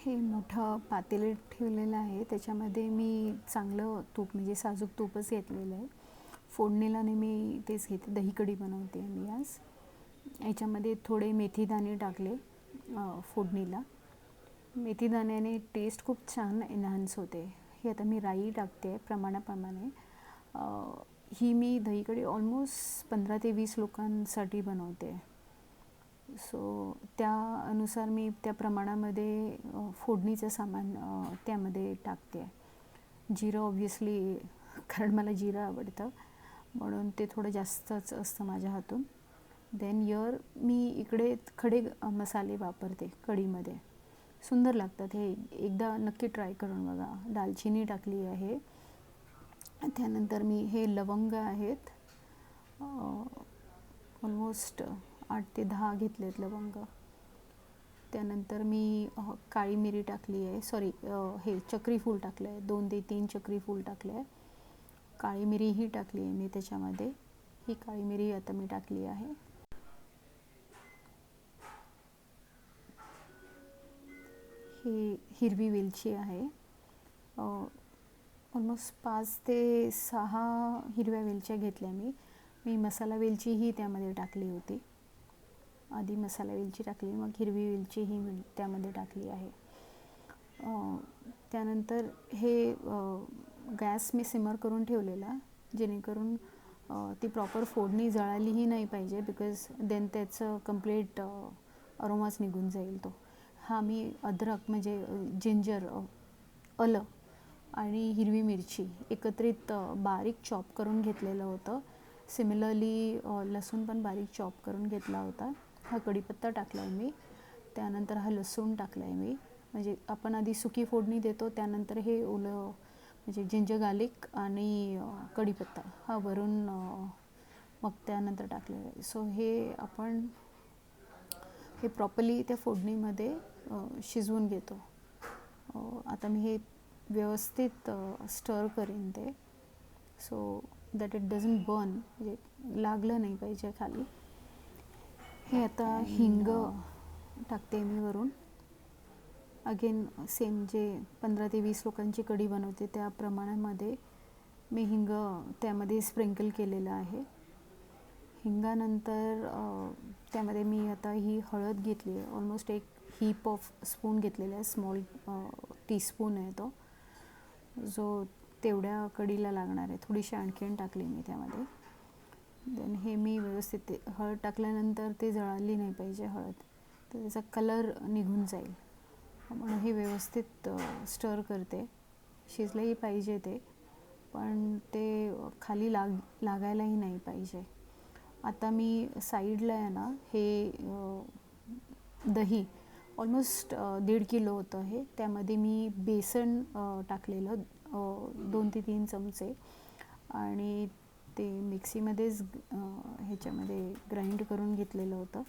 हे मोठं पातेलं ठेवलेलं आहे. त्याच्यामध्ये मी चांगलं तूप म्हणजे साजूक तूपच घेतलेलं आहे. फोडणीला नेहमी तेच घेते. दही कढी बनवते मी आज. याच्यामध्ये थोडे मेथीदाणे टाकले फोडणीला. मेथीदाण्याने टेस्ट खूप छान एनहान्स होते. हे आता मी राई टाकते प्रमाणाप्रमाणे. ही मी दही कढी ऑलमोस्ट 15 ते 20 लोकांसाठी बनवते. सो त्यानुसार मी त्या प्रमाणामध्ये फोडणीचं सामान त्यामध्ये टाकते. जिरं ऑब्व्हियसली, कारण मला जिरं आवडतं म्हणून ते थोडं जास्तच असतं माझ्या हातून. देन मी इकडे खडे मसाले वापरते कढीमध्ये. सुंदर लागतात हे. एकदा नक्की ट्राय करून बघा. दालचिनी टाकली आहे. त्यानंतर मी हे लवंग आहेत, ऑलमोस्ट 8 ते 10 घेतलेत लवंग. त्यानंतर मी काळी मिरी टाकली आहे. सॉरी, हे चक्री फूल टाकलं आहे. 2 ते 3 चक्री फूल टाकले आहे. काळी मिरीही टाकली आहे मी त्याच्यामध्ये. ही काळी मिरी आता मी टाकली आहे. ही हिरवी वेलची आहे. ऑलमोस्ट 5 ते 6 हिरव्या वेलच्या घेतल्या मी मसाला वेलचीही त्यामध्ये टाकली होती. आधी मसाला वेलची टाकली, मग हिरवी वेलचीही मी त्यामध्ये टाकली आहे. त्यानंतर हे गॅस मी सिमर करून ठेवलेला, जेणेकरून ती प्रॉपर फोडणी जळालीही नाही पाहिजे, बिकॉज देन त्याचं कंप्लीट अरोमाच निघून जाईल तो. मी अद्रक म्हणजे जिंजर, आलं आणि हिरवी मिरची एकत्रित बारीक चॉप करून घेतलेलं होतं. सिमिलरली लसूण पण बारीक चॉप करून घेतला होता. हा कढीपत्ता टाकला आहे मी. त्यानंतर हा लसूण टाकला आहे मी. म्हणजे आपण आधी सुकी फोडणी देतो, त्यानंतर हे ओलं म्हणजे जिंजर गार्लिक आणि कढीपत्ता हा वरून मग त्यानंतर टाकलेलं आहे. सो हे प्रॉपरली त्या फोडणीमध्ये शिजवून घेतो. आता मी हे व्यवस्थित स्टर करीन ते, so that it doesn't burn, म्हणजे लागलं नाही पाहिजे खाली. हे आता हिंग टाकते मी वरून. अगेन सेम जे 15 ते 20 लोकांची कढी बनवते त्या प्रमाणामध्ये मी हिंग त्यामध्ये स्प्रिंकल केलेलं आहे. हिंगानंतर त्यामध्ये मी आता ही हळद घेतली आहे. ऑलमोस्ट एक हीप ऑफ स्पून घेतलेला आहे. स्मॉल टीस्पून आहे तो, जो तेवढ्या कढीला लागणार आहे. थोडीशी आणखीन टाकली मी त्यामध्ये. देन हे मी व्यवस्थित हळद टाकल्यानंतर ते जळाली नाही पाहिजे हळद, तर त्याचा कलर निघून जाईल म्हणून हे व्यवस्थित स्टर करते. शिजलंही पाहिजे ते, पण ते खाली लागायलाही नाही पाहिजे. आता मी साईडला आहे ना, हे दही ऑलमोस्ट 1.5 किलो होतं हे. त्यामध्ये मी बेसन टाकलेलं 2 ते 3 चमचे, आणि ते मिक्सीमध्येच ह्याच्यामध्ये ग्राइंड करून घेतलेलं होतं.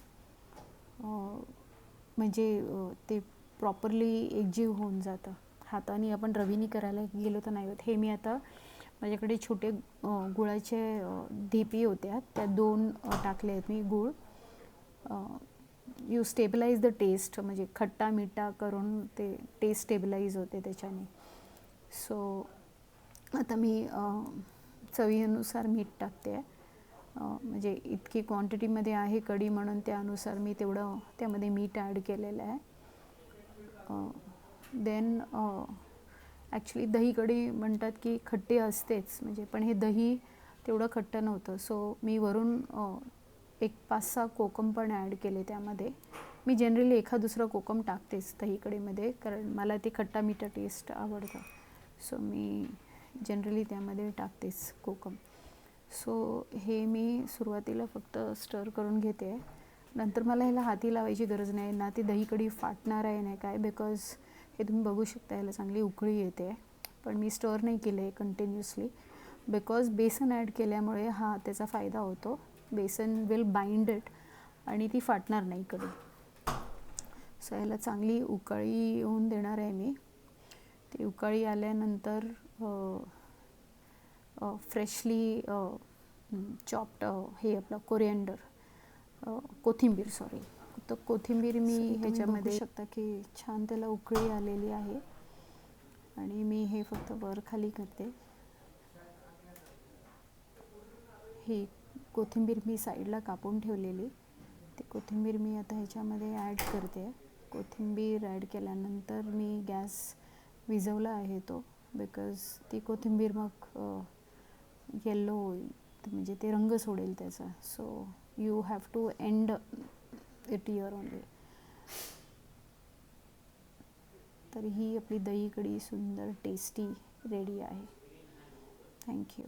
म्हणजे ते प्रॉपरली एकजीव होऊन जातं. हाताने आपण रवीने करायला गेलो तर नाही होत. हे मी आता माझ्याकडे छोटे गुळाचे ढेपी होत्या, त्या 2 टाकले आहेत मी गूळ. यू स्टेबलाइज द टेस्ट, म्हणजे खट्टा मिठा करून ते टेस्ट स्टेबलाइज होते त्याच्याने. सो आता मी चवीनुसार मीठ टाकते आहे. म्हणजे इतकी क्वांटिटीमध्ये आहे कढी म्हणून त्यानुसार मी तेवढं त्यामध्ये मीठ ॲड केलेलं आहे. देन ॲक्च्युली दही कढी म्हणतात की खट्टी असतेच, म्हणजे पण हे दही तेवढं खट्ट नव्हतं. सो मी वरून एक 5-6 कोकम पण ॲड केले त्यामध्ये. मी जनरली एखाद दुसरं कोकम टाकतेच दही कढीमध्ये, कारण मला ते खट्टा मिठा टेस्ट आवडतं. सो मी जनरली त्यामध्ये टाकतेच कोकम. सो हे मी सुरुवातीला फक्त स्टर करून घेते आहे. नंतर मला ह्याला हाती लावायची गरज नाही ना, ती दही कढी फाटणार आहे नाही काय, बिकॉज हे तुम्ही बघू शकता ह्याला चांगली उकळी येते. पण मी स्टर नाही केलं आहे कंटिन्युअसली, बिकॉज बेसन ॲड केल्यामुळे त्याचा फायदा होतो. बेसन विल बाइंड इट आणि ती फाटणार नाही कढी. सो ह्याला चांगली उकळी येऊन देणार आहे मी. ती उकळी आल्यानंतर फ्रेशली चॉप्ड हे आपलं कोरिएंडर, कोथिंबीर तर कोथिंबीर मी ह्याच्यामध्ये बघू शकता की छान त्याला उकळी आलेली आहे आणि मी हे फक्त वर खाली करते. ही कोथिंबीर मी साईडला कापून ठेवलेली, ती कोथिंबीर मी आता ह्याच्यामध्ये ॲड करते. कोथिंबीर ॲड केल्यानंतर मी गॅस विझवला आहे तो, बिकॉज ती कोथिंबीर मग येल्लो होईल, म्हणजे ते रंग सोडेल त्याचा. So you have to end it here only. तर ही आपली दही कढी सुंदर टेस्टी रेडी आहे. थँक्यू.